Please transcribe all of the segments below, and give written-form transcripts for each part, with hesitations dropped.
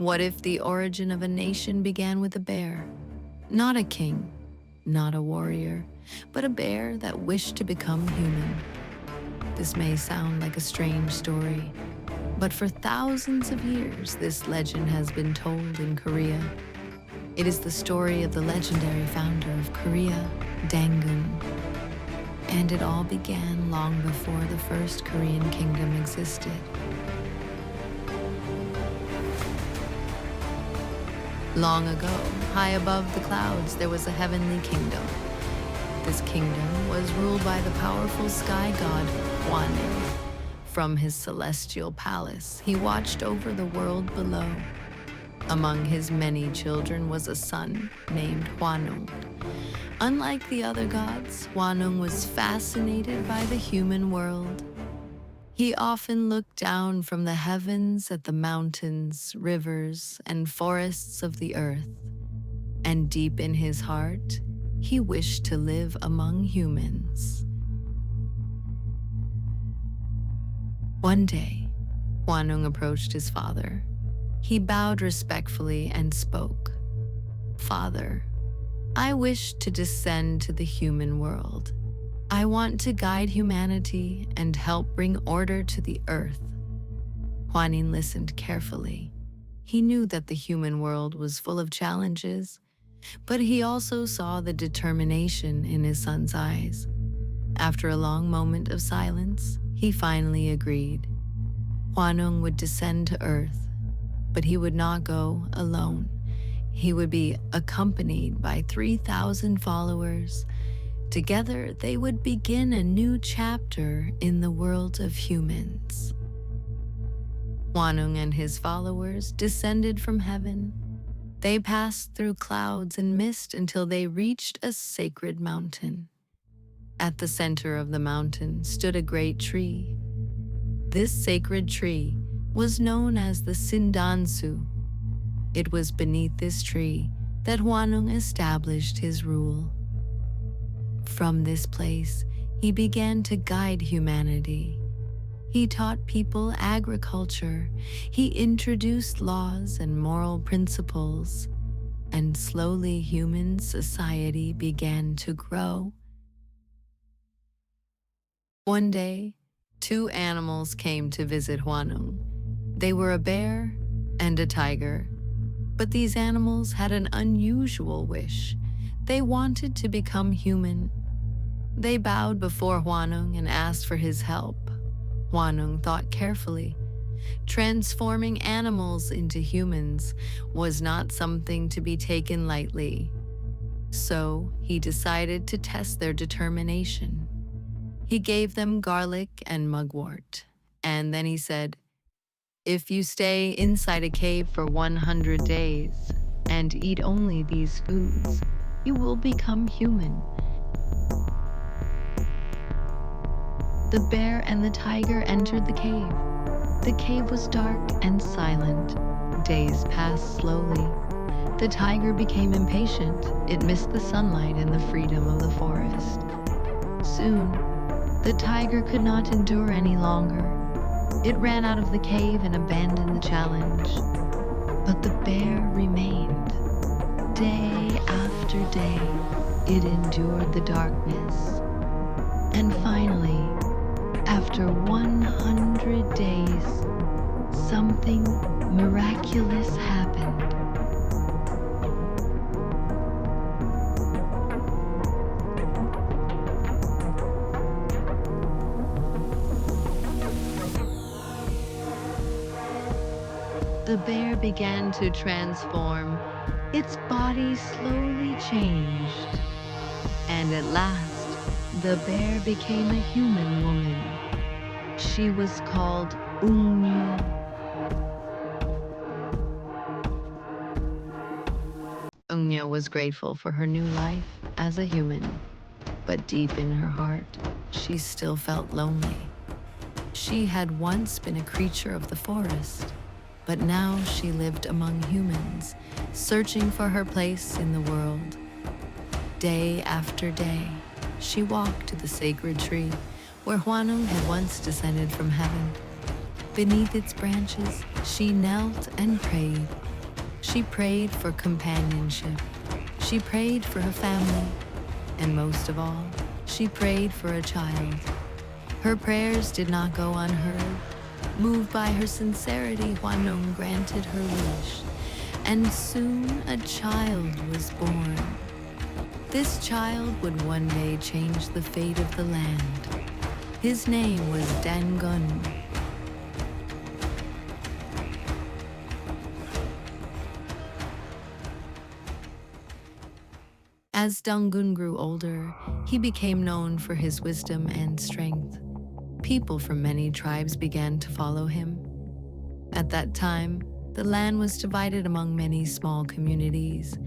What if the origin of a nation began with a bear? Not a king, not a warrior, but a bear that wished to become human. This may sound like a strange story, but for thousands of years, this legend has been told in Korea. It is the story of the legendary founder of Korea, Dangun. And it all began long before the first Korean kingdom existed. Long ago, high above the clouds, there was a heavenly kingdom. This kingdom was ruled by the powerful sky god, Hwanung. From his celestial palace, he watched over the world below. Among his many children was a son named Hwanung. Unlike the other gods, Hwanung was fascinated by the human world. He often looked down from the heavens at the mountains, rivers, and forests of the earth. And deep in his heart, he wished to live among humans. One day, Hwanung approached his father. He bowed respectfully and spoke. "Father, I wish to descend to the human world. I want to guide humanity and help bring order to the earth." Hwanung listened carefully. He knew that the human world was full of challenges, but he also saw the determination in his son's eyes. After a long moment of silence, he finally agreed. Hwanung would descend to earth, but he would not go alone. He would be accompanied by 3,000 followers. Together, they would begin a new chapter in the world of humans. Hwanung and his followers descended from heaven. They passed through clouds and mist until they reached a sacred mountain. At the center of the mountain stood a great tree. This sacred tree was known as the Sindansu. It was beneath this tree that Hwanung established his rule. From this place, he began to guide humanity. He taught people agriculture. He introduced laws and moral principles. And slowly human society began to grow. One day, two animals came to visit Hwanung. They were a bear and a tiger. But these animals had an unusual wish. They wanted to become human. They bowed before Hwanung and asked for his help. Hwanung thought carefully. Transforming animals into humans was not something to be taken lightly. So he decided to test their determination. He gave them garlic and mugwort, and then he said, "If you stay inside a cave for 100 days and eat only these foods, you will become human." The bear and the tiger entered the cave. The cave was dark and silent. Days passed slowly. The tiger became impatient. It missed the sunlight and the freedom of the forest. Soon, the tiger could not endure any longer. It ran out of the cave and abandoned the challenge. But the bear remained. Day after day, it endured the darkness. And finally, after 100 days, something miraculous happened. The bear began to transform. Its body slowly changed. And at last, the bear became a human woman. She was called Unwind. Unwind was grateful for her new life as a human, but deep in her heart, she still felt lonely. She had once been a creature of the forest, but now she lived among humans, searching for her place in the world. Day after day, she walked to the sacred tree where Hwanung had once descended from heaven. Beneath its branches, she knelt and prayed. She prayed for companionship. She prayed for her family. And most of all, she prayed for a child. Her prayers did not go unheard. Moved by her sincerity, Hwanung granted her wish, and soon a child was born. This child would one day change the fate of the land. His name was Dangun. As Dangun grew older, he became known for his wisdom and strength. People from many tribes began to follow him. At that time, the land was divided among many small communities.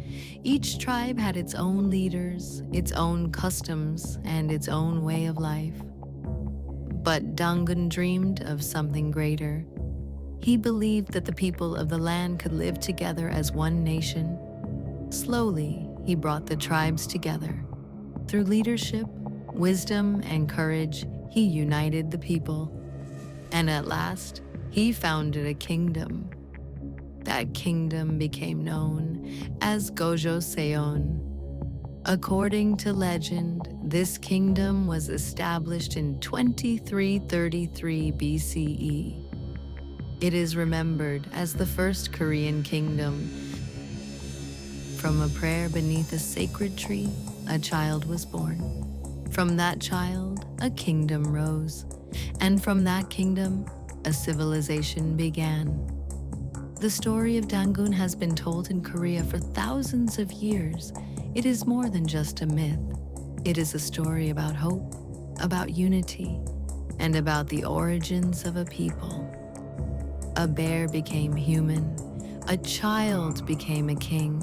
Each tribe had its own leaders, its own customs, and its own way of life. But Dangun dreamed of something greater. He believed that the people of the land could live together as one nation. Slowly, he brought the tribes together. Through leadership, wisdom, and courage, he united the people. And at last, he founded a kingdom. That kingdom became known as Gojoseon. According to legend, this kingdom was established in 2333 BCE. It is remembered as the first Korean kingdom. From a prayer beneath a sacred tree, a child was born. From that child, a kingdom rose. And from that kingdom, a civilization began. The story of Dangun has been told in Korea for thousands of years. It is more than just a myth. It is a story about hope, about unity, and about the origins of a people. A bear became human, a child became a king,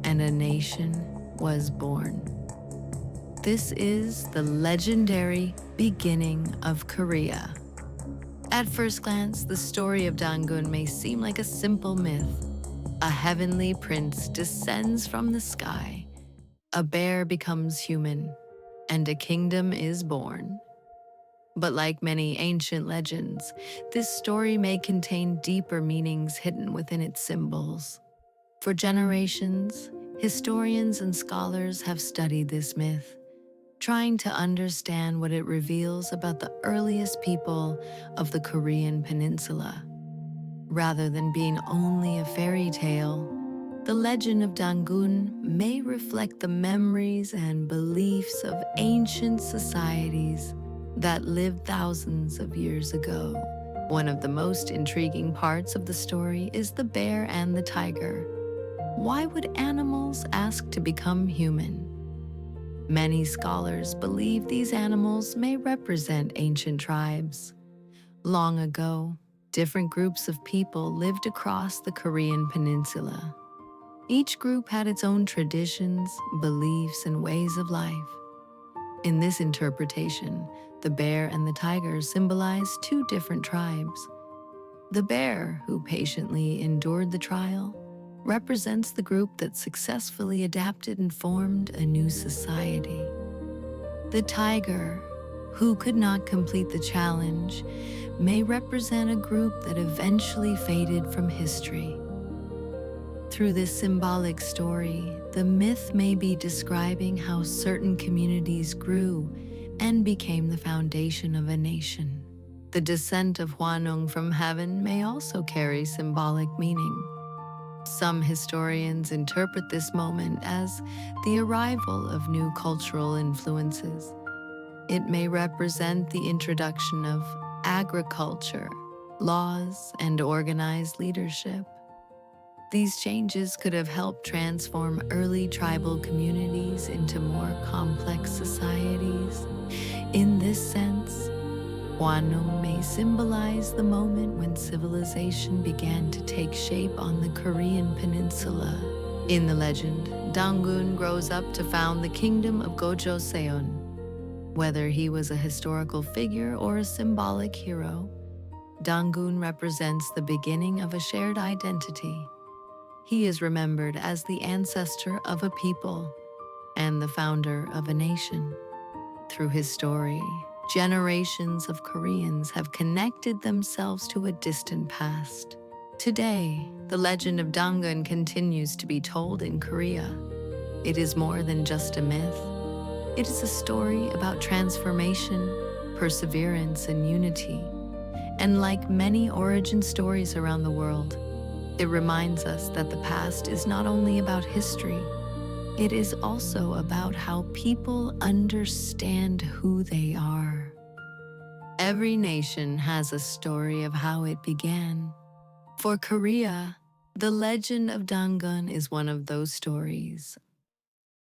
and a nation was born. This is the legendary beginning of Korea. At first glance, the story of Dangun may seem like a simple myth. A heavenly prince descends from the sky, a bear becomes human, and a kingdom is born. But like many ancient legends, this story may contain deeper meanings hidden within its symbols. For generations, historians and scholars have studied this myth, trying to understand what it reveals about the earliest people of the Korean peninsula. Rather than being only a fairy tale, the legend of Dangun may reflect the memories and beliefs of ancient societies that lived thousands of years ago. One of the most intriguing parts of the story is the bear and the tiger. Why would animals ask to become human? Many scholars believe these animals may represent ancient tribes. Long ago, different groups of people lived across the Korean peninsula. Each group had its own traditions, beliefs, and ways of life. In this interpretation, the bear and the tiger symbolize two different tribes. The bear, who patiently endured the trial, represents the group that successfully adapted and formed a new society. The tiger, who could not complete the challenge, may represent a group that eventually faded from history. Through this symbolic story, the myth may be describing how certain communities grew and became the foundation of a nation. The descent of Hwanung from heaven may also carry symbolic meaning. Some historians interpret this moment as the arrival of new cultural influences. It may represent the introduction of agriculture, laws, and organized leadership. These changes could have helped transform early tribal communities into more complex societies. In this sense, Hwanung may symbolize the moment when civilization began to take shape on the Korean peninsula. In the legend, Dangun grows up to found the kingdom of Gojoseon. Whether he was a historical figure or a symbolic hero, Dangun represents the beginning of a shared identity. He is remembered as the ancestor of a people and the founder of a nation. Through his story, generations of Koreans have connected themselves to a distant past, Today, the legend of Dangun continues to be told in Korea. It is more than just a myth. It is a story about transformation, perseverance, and unity. And like many origin stories around the world, it reminds us that the past is not only about history, it is also about how people understand who they are. Every nation has a story of how it began. For Korea, the legend of Dangun is one of those stories,